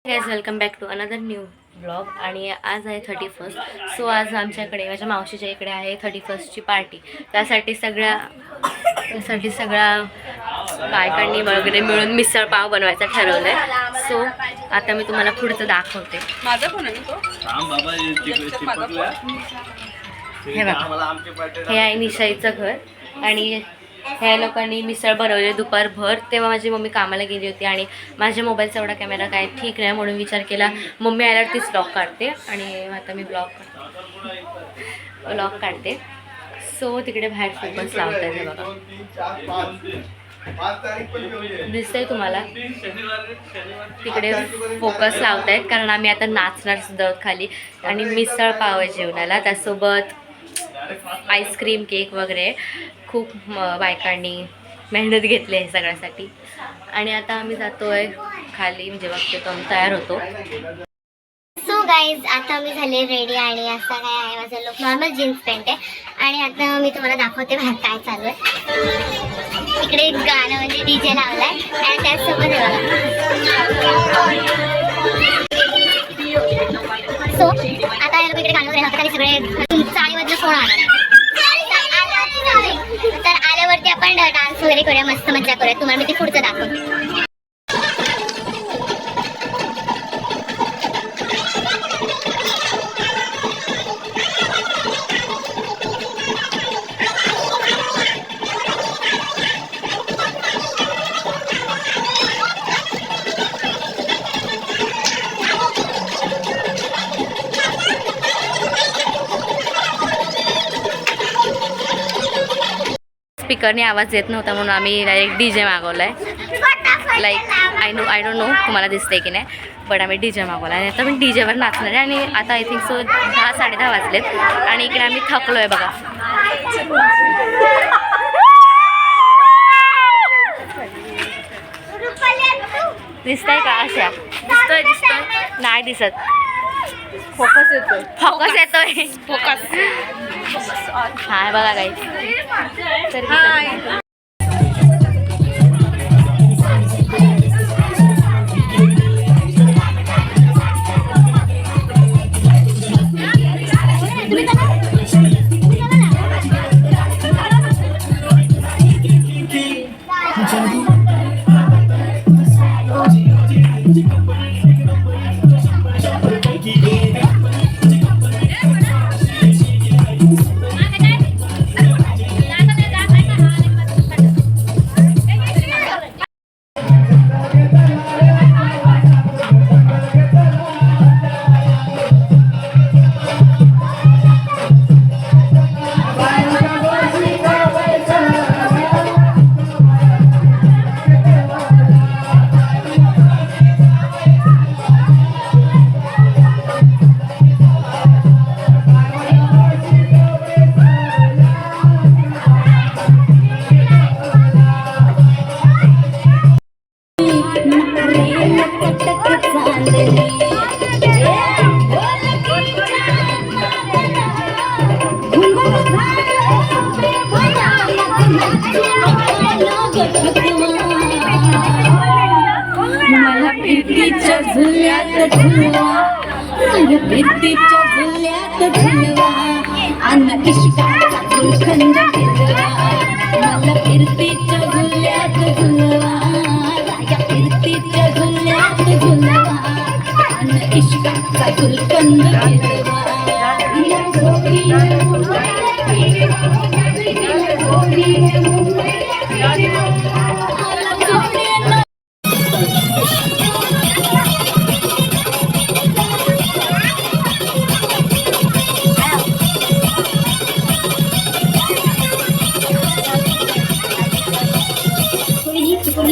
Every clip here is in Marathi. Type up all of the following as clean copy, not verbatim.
Guys welcome back to another new blog. आणि आज आहे 31. सो आज आमच्याकडे माझ्या मावशीच्या इकडे आहे 31ची पार्टी. त्यासाठी सगळ्या बायकांनी वगैरे मिळून मिसळ पाव बनवायचा ठरवलं आहे. सो आता मी तुम्हाला पुढचं दाखवते. माझा फोन आहे तो. हे बघा, हे आहे निशाईचं घर आणि ह्या लोकांनी मिसळ बनवली दुपारभर. तेव्हा माझी मम्मी कामाला गेली होती आणि माझ्या मोबाईलचा एवढा कॅमेरा काय ठीक नाही म्हणून विचार केला मम्मी आल्यावर तीच ब्लॉग काढते. आणि आता मी ब्लॉग काढते. सो तिकडे बाहेर फोकस लावत आहे बघा, दिसतंय तुम्हाला तिकडे फोकस लावत आहेत कारण आम्ही आता नाचणार सुद्धा खाली. आणि मिसळ पाव आहे जेवणाला, त्यासोबत आईस्क्रीम केक वगैरे खूप बायकांनी मेहनत घेतली आहे सगळ्यासाठी. आणि आता आम्ही जातोय खाली, म्हणजे बघते तो आम्ही तयार होतो. सो गाईज आता मी झाले रेडी आणि असा काय आहे माझा लुक, नॉर्मल जीन्स पॅन्ट आहे. आणि आता मी तुम्हाला दाखवते बाहेर काय चालू आहे. इकडे गाणं म्हणजे डीजे लावलाय आणि त्याचसोबत सो आता हे लोक इकडे गाणं वगैरे लावतात आणि सगळे चाळीमधलं फोन आला नाही तर आल्यावरती आपण डान्स वगैरे करूया, मस्त मजा करूया. तुम्हाला मी ते पुढचं दाखवते. स्पीकरने आवाज येत नव्हता म्हणून आम्ही डायरेक्ट डीजे मागवला आहे. लाईक आय डोंट नो तुम्हाला दिसते की नाही, बट आम्ही डीजे मागवला आहे. आता मी डीजेवर नाचणार आहे. आणि आता आय थिंक सो 10-10:30 वाजलेत आणि इकडे आम्ही थकलो आहे बघा. दिसतंय का? अशा दिसतोय नाही दिसत. फोकस येतोय हाय बघा काही तर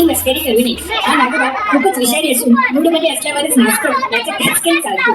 मस्करी करू नये. हा नाटक खूपच विषारी असून मूडमध्ये असल्यावरच नाचतो याचे खचकेल चालतो.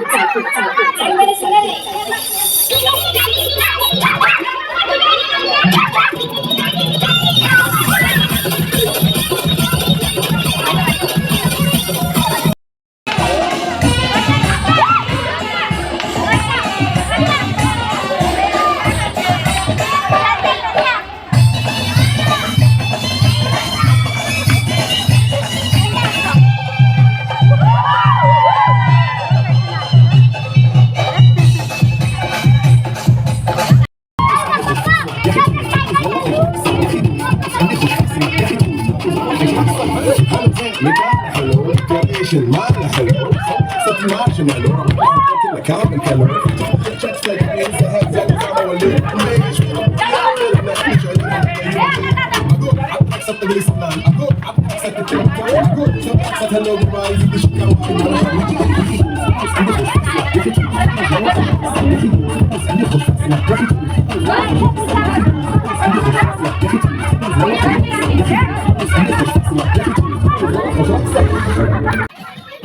Fashion, mine, hello. Such marginal, or I'm a common color. Just like me, it's a hot zone, I'm a little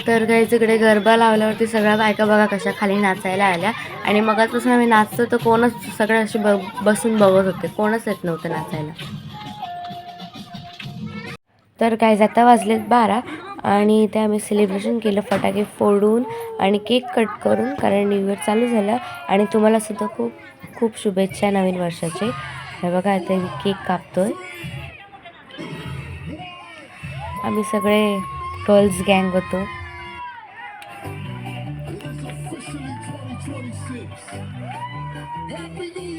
तर गाईज इकडे गरबा लावल्यावरती सगळ्या बायका बघा कशा खाली नाचायला आल्या आणि मगाचपासून आम्ही नाचतो तर कोणच सगळे असे बसून बघत होते, कोणच येत नव्हतं नाचायला. तर गाईज आता वाजलेत 12 आणि इथे आम्ही सेलिब्रेशन केलं फटाके फोडून आणि केक कट करून, कारण न्यू इयर चालू झालं. आणि तुम्हाला सुद्धा खूप खूप शुभेच्छा नवीन वर्षाचे. हे बघा आता केक कापतोय. आम्ही सगळे गर्ल्स गँग होतो.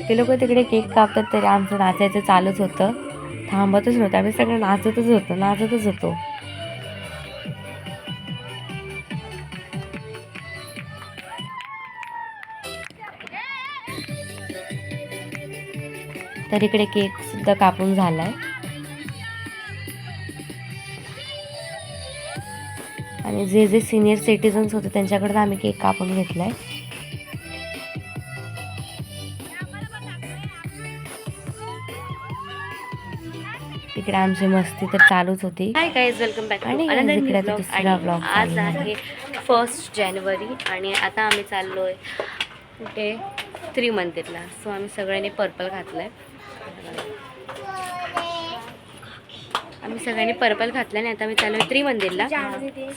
ते लोक तिकडे केक कापतात तरी आमचं नाचायचं चालूच होतं, थांबतच नव्हतं. आम्ही सगळे नाचतच होतो. तर इकडे केक सुद्धा कापून झालाय आणि जे जे सिनियर सिटीजन्स होते त्यांच्याकडे आम्ही केक कापून घेतलाय. तिकडे आमची मस्ती तर चालूच होती. हाय गाईज, वेलकम बॅक आणि आणि दुसरा ब्लॉग आज आहे 1 जानेवारी आणि आता आम्ही चाललोय कुठे त्रिमंदिरला. सो आम्ही सगळ्यांनी पर्पल घातलंय. आणि आता आम्ही चाललोय त्रिमंदिरला.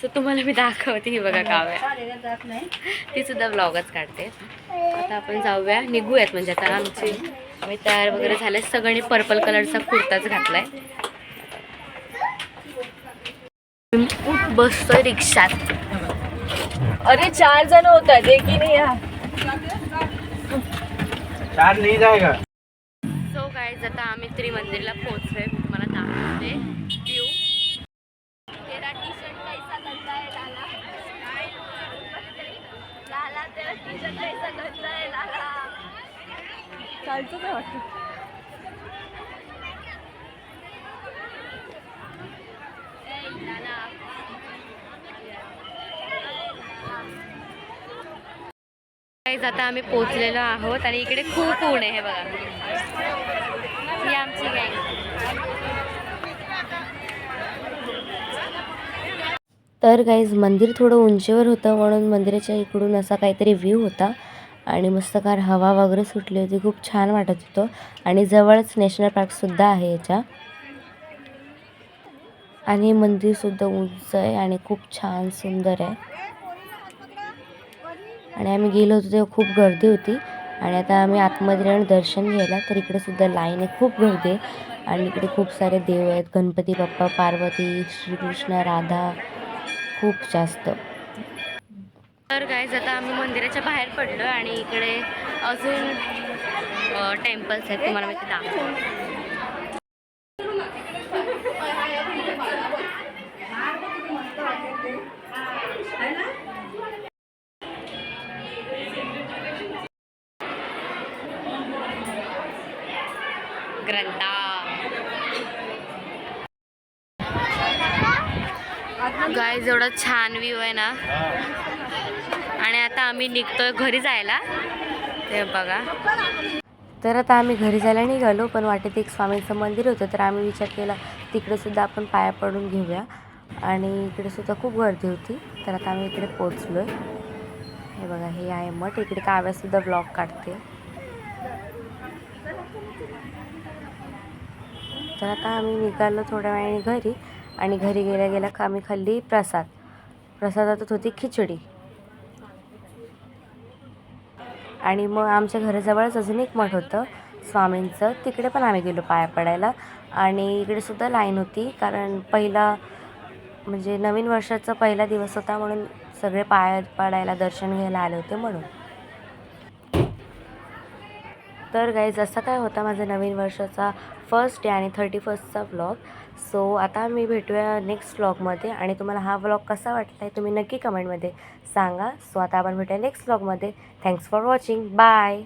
सो तुम्हाला मी दाखवते. ही बघा काव्या, ती सुद्धा ब्लॉगच काढते. आता आपण जाऊया, निघूयात. म्हणजे आता आम्ही तयार वगैरे झाले. सगळ्यांनी पर्पल कलरचा कुर्ताच घातलाय. बसतोय रिक्षात. अरे 4 जण होत आहेत, एक ही नाही. 4 नाही जाएगा. सो गाईज आता आम्ही त्रिमंदिरला पोहोचलोय. मला दाखवते व्ह्यू. तेरा टी-शर्ट कैसा गंदा है लाला, लाला तेरा टी-शर्ट कैसा गंदा है लाला. चालतं काय वाटतं. आता आम्ही पोहोचलेलो आहोत आणि इकडे खूप ऊन आहे. हे बघा, ही आमची गँग. तर गाईज मंदिर थोडं उंचीवर होतं म्हणून मंदिराच्या इकडून असा काहीतरी व्ह्यू होता आणि मस्तकार हवा वगैरे सुटली होती. खूप छान वाटत होतं. आणि जवळच नॅशनल पार्कसुद्धा आहे याच्या. आणि मंदिरसुद्धा उंच आहे आणि खूप छान सुंदर आहे. आणि आम्ही गेलो होतो तेव्हा खूप गर्दी होती. आणि आता आम्ही आतमध्ये जाऊन दर्शन घ्यायला. तर इकडे सुद्धा लाईन आहे, खूप गर्दी आहे. आणि इकडे खूप सारे देव आहेत, गणपती बाप्पा, पार्वती, श्रीकृष्ण, राधा, खूप जास्त. तर गाईज आता आम्ही मंदिराच्या बाहेर पडलो आणि इकडे अजून टेम्पल्स आहेत. तुम्हाला मी ते दाखवते. ग्रंथा गाईज, एवढा छान व्ह्यू आहे ना. आणि आता आम्ही निघतोय घरी जायला. ते बघा. तर आता आम्ही घरी जायला निघालो, पण वाटेत एक स्वामींचं मंदिर होतं. तर आम्ही विचार केला तिकडे सुद्धा आपण पाया पडून घेऊया. आणि इकडे सुद्धा खूप गर्दी होती. तर आता आम्ही इकडे पोचलो आहे. हे बघा, हे आहे मठ. इकडे काव्यासुद्धा ब्लॉग काढते. तर आता आम्ही निघालो थोड्या वेळाने घरी. आणि घरी गेल्या आम्ही खाल्ली प्रसादात होती खिचडी. आणि मग आमच्या घराजवळच अजून एक मठ होतं स्वामींचं, तिकडे पण आम्ही गेलो पाया पडायला. आणि इकडे सुद्धा लाईन होती, कारण म्हणजे नवीन वर्षाचा पहिला दिवस होता म्हणून सगळे पाया पडायला, दर्शन घ्यायला आले होते म्हणून. तर गाईज असा काय होता माझा नवीन वर्षाचा फर्स्ट डे आणि 31st व्लॉग. सो आता मी भेटूया नेक्स्ट व्लॉगमध्ये आणि तुम्हाला हा व्लॉग कसा वाटला आहे तुम्ही नक्की कमेंटमध्ये सांगा. सो आता आपण भेटूया नेक्स्ट व्लॉगमध्ये. Thanks for watching. बाय.